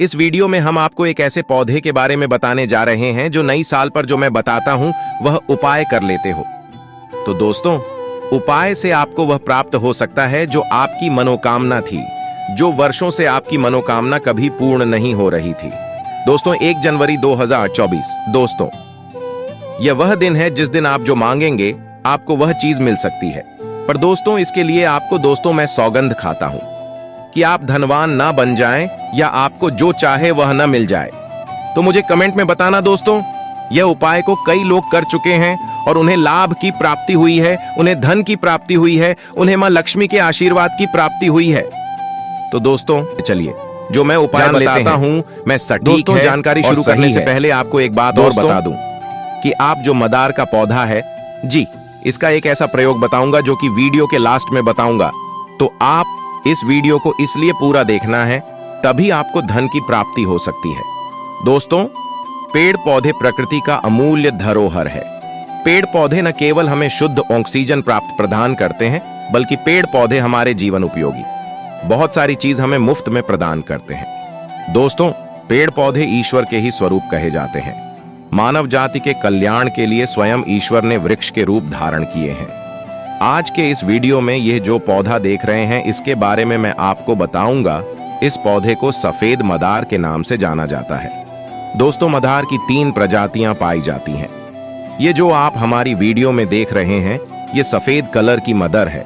इस वीडियो में हम आपको एक ऐसे पौधे के बारे में बताने जा रहे हैं जो नई साल पर जो मैं बताता हूं वह उपाय कर लेते हो। तो दोस्तों, उपाय से आपको वह प्राप्त हो सकता है जो आपकी मनोकामना थी, जो वर्षों से आपकी मनोकामना कभी पूर्ण नहीं हो रही थी। दोस्तों, 1 जनवरी 2024 दोस्तों, यह वह दिन है जिस दिन आप जो मांगेंगे आपको वह चीज मिल सकती है। पर दोस्तों, इसके लिए आपको दोस्तों मैं सौगंध खाता हूं कि आप धनवान ना बन जाएं या आपको जो चाहे वह ना मिल जाए। तो मुझे कमेंट में बताना दोस्तों, यह उपाय को कई लोग कर चुके हैं और उन्हें लाभ की प्राप्ति हुई है, उन्हें धन की प्राप्ति हुई है, उन्हें मां लक्ष्मी के आशीर्वाद की प्राप्ति हुई है। तो दोस्तों चलिए, जो मैं उपाय बताता हूं मैं सटीक है। जानकारी शुरू करने से पहले आपको एक बात और बता दूं कि आप जो मदार का पौधा है जी, इसका एक ऐसा प्रयोग बताऊंगा जो कि वीडियो के लास्ट में बताऊंगा। तो आप इस वीडियो को इसलिए पूरा देखना है, तभी आपको धन की प्राप्ति हो सकती है। दोस्तों, पेड़ पौधे प्रकृति का अमूल्य धरोहर है। पेड़ पौधे न केवल हमें शुद्ध ऑक्सीजन प्राप्त प्रदान करते हैं, बल्कि पेड़ पौधे हमारे जीवन उपयोगी बहुत सारी चीज हमें मुफ्त में प्रदान करते हैं। दोस्तों, पेड़ पौधे ईश्वर के ही स्वरूप कहे जाते हैं। मानव जाति के कल्याण के लिए स्वयं ईश्वर ने वृक्ष के रूप धारण किए हैं। आज के इस वीडियो में यह जो पौधा देख रहे हैं, इसके बारे में मैं आपको बताऊंगा। इस पौधे को सफेद मदार के नाम से जाना जाता है। दोस्तों, मदार की 3 प्रजातियां पाई जाती हैं। ये जो आप हमारी वीडियो में देख रहे हैं, ये सफेद कलर की मदर है।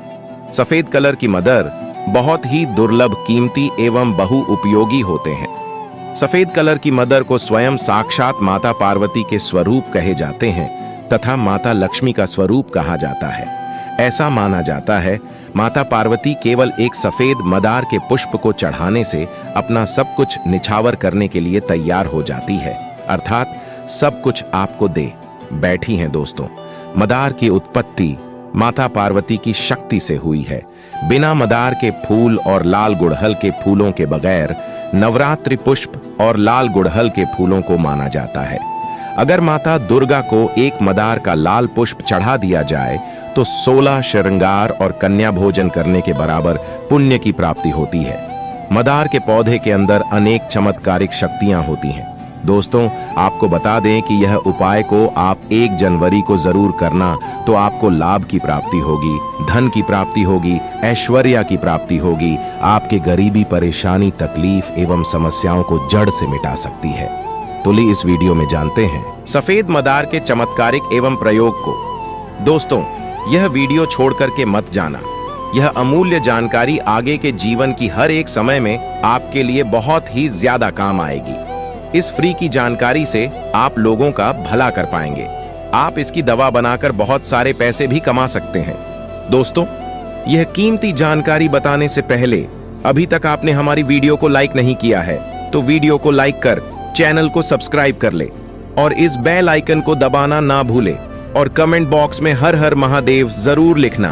सफेद कलर की मदर बहुत ही दुर्लभ, कीमती एवं बहु उपयोगी होते हैं। सफेद कलर की मदर को स्वयं साक्षात माता पार्वती के स्वरूप कहे जाते हैं तथा माता लक्ष्मी का स्वरूप कहा जाता है। ऐसा माना जाता है माता पार्वती केवल एक सफेद मदार के पुष्प को चढ़ाने से अपना सब कुछ निछावर करने के लिए तैयार हो जाती है, अर्थात सब कुछ आपको दे बैठी हैं। दोस्तों, मदार की उत्पत्ति माता पार्वती की शक्ति से हुई है। बिना मदार के फूल और लाल गुड़हल के फूलों के बगैर नवरात्रि पुष्प और लाल गुड़हल के फूलों को माना जाता है। अगर माता दुर्गा को एक मदार का लाल पुष्प चढ़ा दिया जाए तो 16 श्रृंगार और कन्या भोजन करने के बराबर पुण्य की प्राप्ति होती है। मदार के पौधे के अंदर अनेक चमत्कारिक शक्तियां होती हैं। दोस्तों, आपको बता दें कि यह उपाय को आप 1 जनवरी को जरूर करना, तो आपको लाभ की प्राप्ति होगी, धन की प्राप्ति होगी, ऐश्वर्य की प्राप्ति होगी। आपके गरीबी, परेशानी, तकलीफ एवं समस्याओं को जड़ से मिटा सकती है। तो ली इस वीडियो में जानते हैं सफेद मदार के चमत्कारिक एवं प्रयोग को। दोस्तों, यह वीडियो छोड़ करके मत जाना। यह अमूल्य जानकारी आगे के जीवन की हर एक समय में आपके लिए बहुत ही ज्यादा काम आएगी। इस फ्री की जानकारी से आप लोगों का भला कर पाएंगे। आप इसकी दवा बनाकर बहुत सारे पैसे भी कमा सकते हैं। दोस्तों, यह कीमती जानकारी बताने से पहले अभी तक आपने हमारी वीडियो को लाइक नहीं किया है, तो वीडियो को लाइक कर चैनल को सब्सक्राइब कर ले और इस बेल आइकन को दबाना ना भूले और कमेंट बॉक्स में हर हर महादेव जरूर लिखना।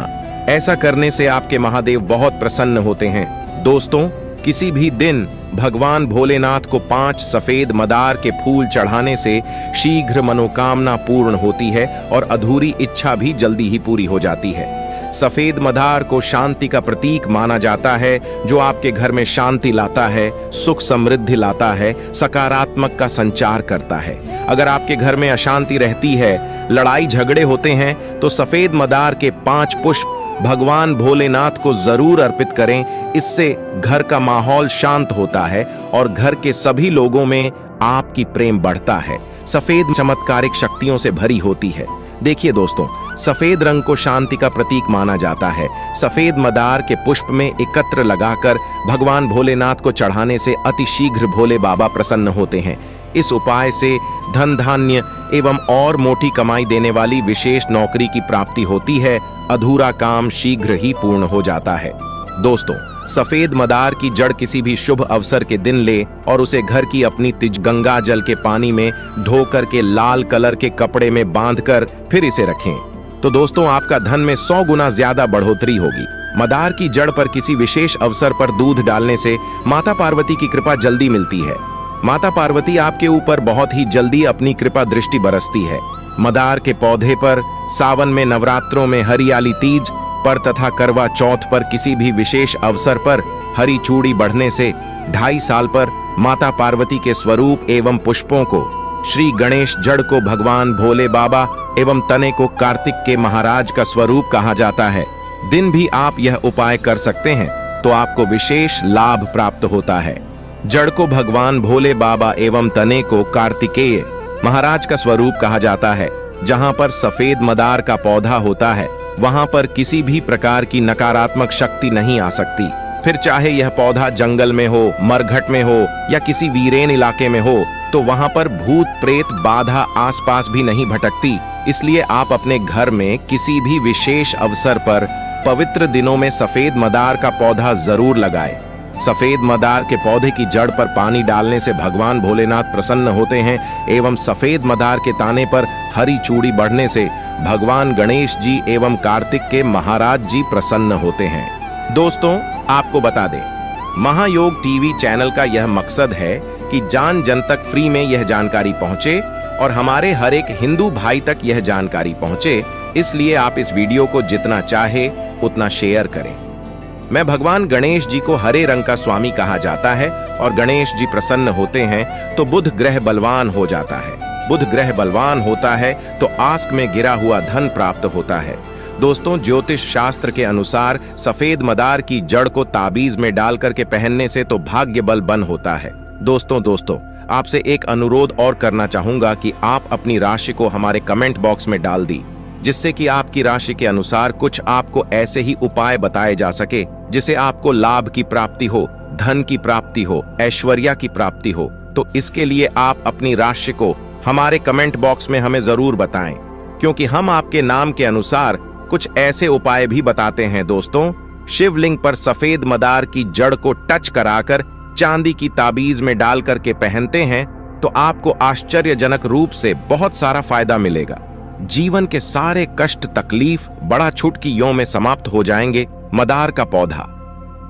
ऐसा करने से आपके महादेव बहुत प्रसन्न होते हैं। दोस्तों, किसी भी दिन भगवान भोलेनाथ को 5 सफेद मदार के फूल चढ़ाने से शीघ्र मनोकामना पूर्ण होती है और अधूरी इच्छा भी जल्दी ही पूरी हो जाती है। सफेद मदार को शांति का प्रतीक माना जाता है, जो आपके घर में शांति लाता है, सुख समृद्धि लाता है, सकारात्मक का संचार करता है। अगर आपके घर में अशांति रहती है, लड़ाई झगड़े होते हैं, तो सफेद मदार के 5 पुष्प भगवान भोलेनाथ को जरूर अर्पित करें। इससे घर का माहौल शांत होता है और घर के सभी लोगों में आपकी प्रेम बढ़ता है। सफेद चमत्कारिक शक्तियों से भरी होती है। देखिए दोस्तों, सफेद रंग को शांति का प्रतीक माना जाता है। सफेद मदार के पुष्प में एकत्र लगाकर भगवान भोलेनाथ को चढ़ाने से अतिशीघ्र भोले बाबा प्रसन्न होते हैं। इस उपाय से धन धान्य एवं और मोटी कमाई देने वाली विशेष नौकरी की प्राप्ति होती है। अधूरा काम शीघ्र ही पूर्ण हो जाता है। दोस्तों, सफेद मदार की जड़ किसी भी शुभ अवसर के दिन ले और उसे घर की अपनी तिज गंगा जल के पानी में धो करके लाल कलर के कपड़े में बांधकर फिर इसे रखें। तो दोस्तों, आपका धन में 100 गुना ज्यादा बढ़ोतरी होगी। मदार की जड़ पर किसी विशेष अवसर पर दूध डालने से माता पार्वती की कृपा जल्दी मिलती है। माता पार्वती आपके ऊपर बहुत ही जल्दी अपनी कृपा दृष्टि बरसती है। मदार के पौधे पर सावन में, नवरात्रों में, हरियाली तीज पर तथा करवा चौथ पर किसी भी विशेष अवसर पर हरी चूड़ी बढ़ने से 2.5 साल पर माता पार्वती के स्वरूप एवं पुष्पों को, श्री गणेश जड़ को भगवान भोले बाबा एवं तने को कार्तिक के महाराज का स्वरूप कहा जाता है। दिन भी आप यह उपाय कर सकते हैं तो आपको विशेष लाभ प्राप्त होता है। जड़ को भगवान भोले बाबा एवं तने को कार्तिकेय महाराज का स्वरूप कहा जाता है। जहां पर सफेद मदार का पौधा होता है वहां पर किसी भी प्रकार की नकारात्मक शक्ति नहीं आ सकती। फिर चाहे यह पौधा जंगल में हो, मरघट में हो या किसी वीरेन इलाके में हो, तो वहां पर भूत प्रेत बाधा आसपास भी नहीं भटकती। इसलिए आप अपने घर में किसी भी विशेष अवसर पर पवित्र दिनों में सफेद मदार का पौधा जरूर लगाएं। सफेद मदार के पौधे की जड़ पर पानी डालने से भगवान भोलेनाथ प्रसन्न होते हैं एवं सफेद मदार के ताने पर हरी चूड़ी बढ़ने से भगवान गणेश जी एवं कार्तिक के महाराज जी प्रसन्न होते हैं। दोस्तों, आपको बता दें, महायोग टीवी चैनल का यह मकसद है कि जान जन तक फ्री में यह जानकारी पहुंचे और हमारे हर एक हिंदू भाई तक यह जानकारी पहुंचे। इसलिए आप इस वीडियो को जितना चाहे उतना शेयर करें। मैं भगवान गणेश जी को हरे रंग का स्वामी कहा जाता है और गणेश जी प्रसन्न होते हैं तो बुध ग्रह बलवान हो जाता है। बुध ग्रह बलवान होता है तो आस्क में गिरा हुआ धन प्राप्त होता है। दोस्तों, ज्योतिष शास्त्र के अनुसार सफेद मदार की जड़ को ताबीज में डाल करके पहनने से तो भाग्य बल बन होता है। दोस्तों, आपसे एक अनुरोध और करना चाहूंगा कि आप अपनी राशि को हमारे कमेंट बॉक्स में डाल दी, जिससे कि आपकी राशि के अनुसार कुछ आपको ऐसे ही उपाय बताए जा सके जिसे आपको लाभ की प्राप्ति हो, धन की प्राप्ति हो, ऐश्वर्या की प्राप्ति हो। तो इसके लिए आप अपनी राशि को हमारे कमेंट बॉक्स में हमें जरूर बताएं, क्योंकि हम आपके नाम के अनुसार कुछ ऐसे उपाय भी बताते हैं। दोस्तों, शिवलिंग पर सफेद मदार की जड़ को टच कराकर चांदी की ताबीज में डाल करके पहनते हैं तो आपको आश्चर्यजनक रूप से बहुत सारा फायदा मिलेगा। जीवन के सारे कष्ट तकलीफ बड़ा छुटकियों में समाप्त हो जाएंगे। मदार का पौधा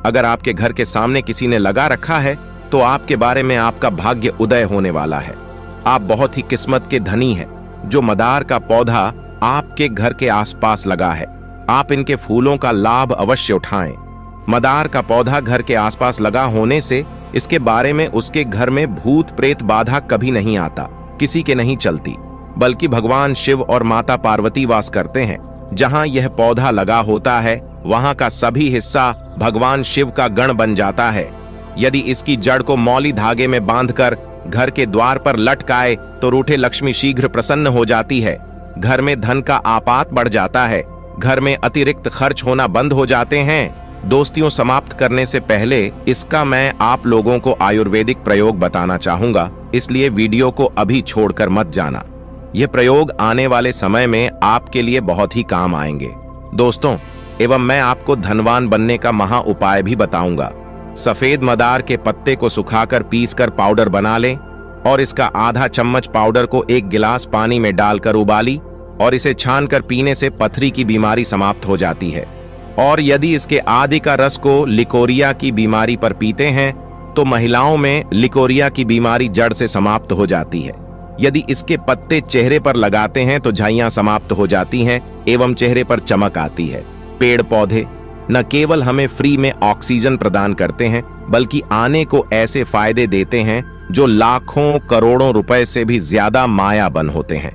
अगर आपके घर के सामने किसी ने लगा रखा है तो आपके बारे में आपका भाग्य उदय होने वाला है। आप बहुत ही किस्मत के धनी हैं। जो मदार का पौधा आपके घर के आसपास लगा है, आप इनके फूलों का लाभ अवश्य उठाएं। मदार का पौधा घर के आसपास लगा होने से इसके बारे में उसके घर में भूत प्रेत बाधा कभी नहीं आता, किसी के नहीं चलती, बल्कि भगवान शिव और माता पार्वती वास करते हैं। जहां यह पौधा लगा होता है वहां का सभी हिस्सा भगवान शिव का गण बन जाता है। यदि इसकी जड़ को मौली धागे में बांधकर घर के द्वार पर लटकाए तो रूठे लक्ष्मी शीघ्र प्रसन्न हो जाती है। घर में धन का आपात बढ़ जाता है। घर में अतिरिक्त खर्च होना बंद हो जाते हैं। दोस्तियों, समाप्त करने से पहले इसका मैं आप लोगों को आयुर्वेदिक प्रयोग बताना चाहूंगा, इसलिए वीडियो को अभी छोड़कर मत जाना। यह प्रयोग आने वाले समय में आपके लिए बहुत ही काम आएंगे। दोस्तों, एवं मैं आपको धनवान बनने का महा उपाय भी बताऊंगा। सफेद मदार के पत्ते को सुखाकर पीसकर पाउडर बना लें और इसका आधा चम्मच पाउडर को एक गिलास पानी में डालकर उबाली और इसे छानकर पीने से पथरी की बीमारी समाप्त हो जाती है। और यदि इसके आधे का रस को लिकोरिया की बीमारी पर पीते हैं तो महिलाओं में लिकोरिया की बीमारी जड़ से समाप्त हो जाती है। यदि इसके पत्ते चेहरे पर लगाते हैं तो झाइयां समाप्त हो जाती हैं एवं चेहरे पर चमक आती है। पेड़ पौधे न केवल हमें फ्री में ऑक्सीजन प्रदान करते हैं, बल्कि आने को ऐसे फायदे देते हैं जो लाखों करोड़ों रुपए से भी ज्यादा मायाबन होते हैं।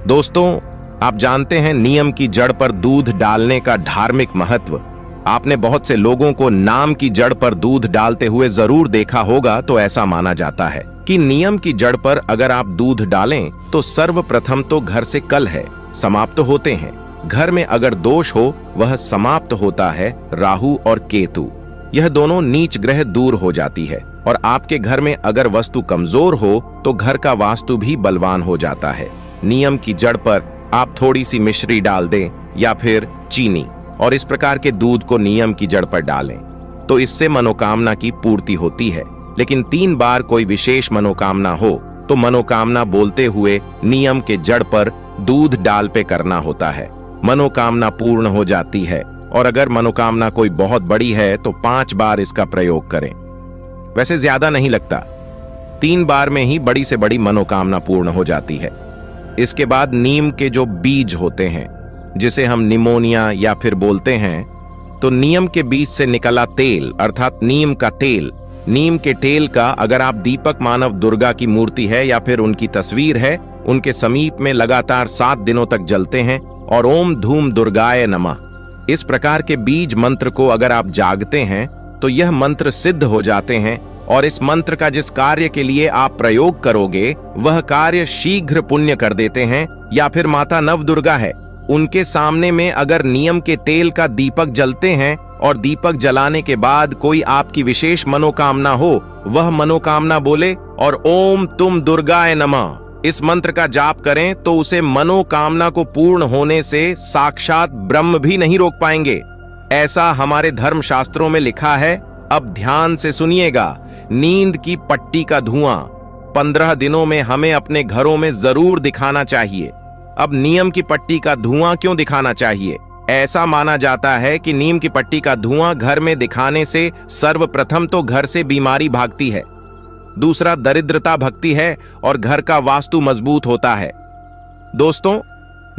दोस्तों, आप जानते हैं नियम की जड़ पर दूध डालने का धार्मिक महत्व। आपने बहुत से लोगों को नाम की जड़ पर दूध डालते हुए जरूर देखा होगा। तो ऐसा माना जाता है कि नियम की जड़ पर अगर आप दूध डालें तो सर्वप्रथम तो घर से कलह समाप्त होते हैं। घर में अगर दोष हो वह समाप्त होता है। राहु और केतु, यह दोनों नीच ग्रह दूर हो जाती है। और आपके घर में अगर वस्तु कमजोर हो तो घर का वास्तु भी बलवान हो जाता है। नियम की जड़ पर आप थोड़ी सी मिश्री डाल दें या फिर चीनी और इस प्रकार के दूध को नियम की जड़ पर डालें तो इससे मनोकामना की पूर्ति होती है। लेकिन 3 बार कोई विशेष मनोकामना हो तो मनोकामना बोलते हुए नियम के जड़ पर दूध डाल पे करना होता है। मनोकामना पूर्ण हो जाती है। और अगर मनोकामना कोई बहुत बड़ी है तो 5 बार इसका प्रयोग करें। वैसे ज्यादा नहीं लगता, 3 बार में ही बड़ी से बड़ी मनोकामना पूर्ण हो जाती है। इसके बाद नीम के जो बीज होते हैं, जिसे हम निमोनिया या फिर बोलते हैं, तो नीम के बीज से निकला तेल अर्थात नीम का तेल नीम के तेल का अगर आप दीपक मानव दुर्गा की मूर्ति है या फिर उनकी तस्वीर है, उनके समीप में लगातार 7 दिनों तक जलते हैं और ओम धूम दुर्गाय नमः इस प्रकार के बीज मंत्र को अगर आप जागते हैं तो यह मंत्र सिद्ध हो जाते हैं और इस मंत्र का जिस कार्य के लिए आप प्रयोग करोगे वह कार्य शीघ्र पुण्य कर देते हैं। या फिर माता नव दुर्गा है, उनके सामने में अगर नीम के तेल का दीपक जलते हैं और दीपक जलाने के बाद कोई आपकी विशेष मनोकामना हो, वह मनोकामना बोले और ओम तुम दुर्गाय नमः इस मंत्र का जाप करें तो उसे मनोकामना को पूर्ण होने से साक्षात ब्रह्म भी नहीं रोक पाएंगे। ऐसा हमारे धर्म शास्त्रों में लिखा है। अब ध्यान से सुनिएगा। नींद की पट्टी का धुआं 15 दिनों में हमें अपने घरों में जरूर दिखाना चाहिए। अब नीम की पट्टी का धुआं क्यों दिखाना चाहिए? ऐसा माना जाता है कि नीम की पट्टी का धुआं घर में दिखाने से सर्वप्रथम तो घर से बीमारी भागती है, दूसरा दरिद्रता भगती है और घर का वास्तु मजबूत होता है। दोस्तों,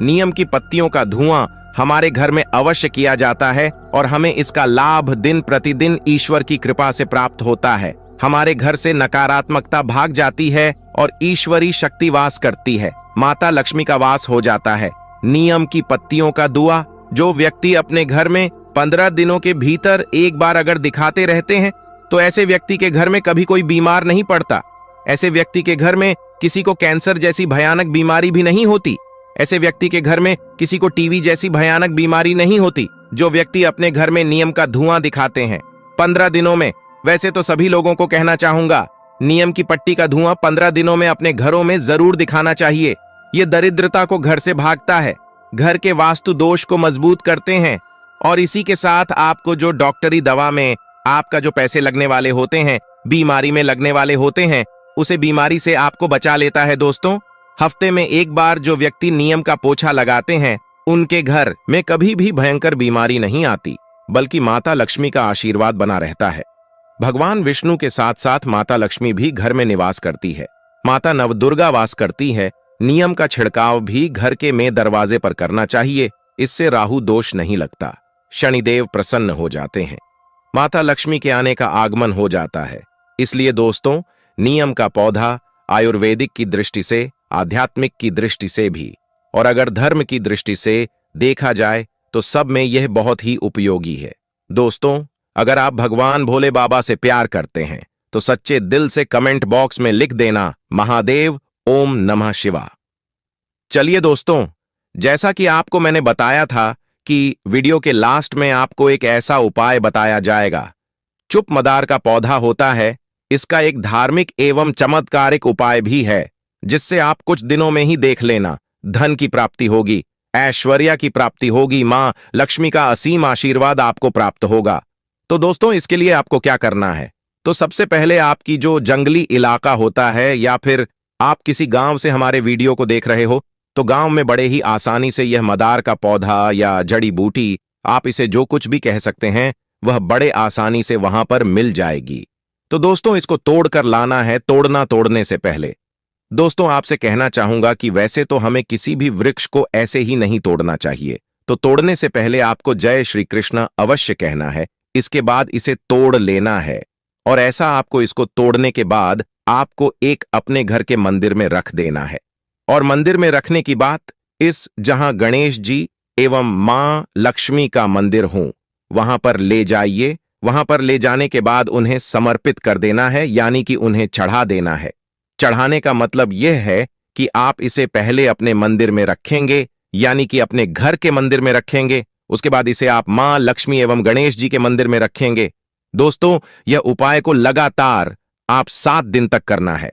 नीम की पत्तियों का धुआं हमारे घर में अवश्य किया जाता है और हमें इसका लाभ दिन प्रतिदिन ईश्वर की कृपा से प्राप्त होता है। हमारे घर से नकारात्मकता भाग जाती है और ईश्वरी शक्ति वास करती है, माता लक्ष्मी का वास हो जाता है। नीम की पत्तियों का धुआं जो व्यक्ति अपने घर में 15 दिनों के भीतर एक बार अगर दिखाते रहते हैं तो ऐसे व्यक्ति के घर में कभी कोई बीमार नहीं पड़ता। ऐसे व्यक्ति के घर में किसी को कैंसर जैसी भयानक बीमारी भी नहीं होती। ऐसे व्यक्ति के घर में किसी को टीबी जैसी भयानक बीमारी नहीं होती। जो व्यक्ति अपने घर में नीम का धुआं दिखाते हैं 15 दिनों में, वैसे तो सभी लोगों को कहना चाहूंगा, नीम की पट्टी का धुआं 15 दिनों में अपने घरों में जरूर दिखाना चाहिए। ये दरिद्रता को घर से भागता है, घर के वास्तु दोष को मजबूत करते हैं और इसी के साथ आपको जो डॉक्टरी दवा में आपका जो पैसे लगने वाले होते हैं, बीमारी में लगने वाले होते हैं, उसे बीमारी से आपको बचा लेता है। दोस्तों, हफ्ते में एक बार जो व्यक्ति नीम का पोछा लगाते हैं उनके घर में कभी भी भयंकर बीमारी नहीं आती, बल्कि माता लक्ष्मी का आशीर्वाद बना रहता है। भगवान विष्णु के साथ साथ माता लक्ष्मी भी घर में निवास करती है, माता नवदुर्गा वास करती है। नीम का छिड़काव भी घर के में दरवाजे पर करना चाहिए, इससे राहु दोष नहीं लगता, शनिदेव प्रसन्न हो जाते हैं, माता लक्ष्मी के आने का आगमन हो जाता है। इसलिए दोस्तों, नीम का पौधा आयुर्वेदिक की दृष्टि से, आध्यात्मिक की दृष्टि से भी और अगर धर्म की दृष्टि से देखा जाए तो सब में यह बहुत ही उपयोगी है। दोस्तों, अगर आप भगवान भोले बाबा से प्यार करते हैं तो सच्चे दिल से कमेंट बॉक्स में लिख देना महादेव ओम नमः शिवा। चलिए दोस्तों, जैसा कि आपको मैंने बताया था कि वीडियो के लास्ट में आपको एक ऐसा उपाय बताया जाएगा। चुप मदार का पौधा होता है, इसका एक धार्मिक एवं चमत्कारिक उपाय भी है जिससे आप कुछ दिनों में ही देख लेना, धन की प्राप्ति होगी, ऐश्वर्य की प्राप्ति होगी, मां लक्ष्मी का असीम आशीर्वाद आपको प्राप्त होगा। तो दोस्तों, इसके लिए आपको क्या करना है? तो सबसे पहले आपकी जो जंगली इलाका होता है या फिर आप किसी गांव से हमारे वीडियो को देख रहे हो तो गांव में बड़े ही आसानी से यह मदार का पौधा या जड़ी बूटी, आप इसे जो कुछ भी कह सकते हैं, वह बड़े आसानी से वहां पर मिल जाएगी। तो दोस्तों, इसको तोड़कर लाना है, तोड़ना तोड़ने से पहले। दोस्तों, आपसे कहना चाहूंगा कि वैसे तो हमें किसी भी वृक्ष को ऐसे ही नहीं तोड़ना चाहिए, तो तोड़ने से पहले आपको जय श्री कृष्ण अवश्य कहना है, इसके बाद इसे तोड़ लेना है। और ऐसा आपको इसको तोड़ने के बाद आपको एक अपने घर के मंदिर में रख देना है। और मंदिर में रखने की बात, इस जहां गणेश जी एवं मां लक्ष्मी का मंदिर हो वहां पर ले जाइए। वहां पर ले जाने के बाद उन्हें समर्पित कर देना है, यानी कि उन्हें चढ़ा देना है। चढ़ाने का मतलब यह है कि आप इसे पहले अपने मंदिर में रखेंगे, यानी कि अपने घर के मंदिर में रखेंगे। उसके बाद इसे आप मां लक्ष्मी एवं गणेश जी के मंदिर में रखेंगे। दोस्तों, यह उपाय को लगातार आप 7 दिन तक करना है।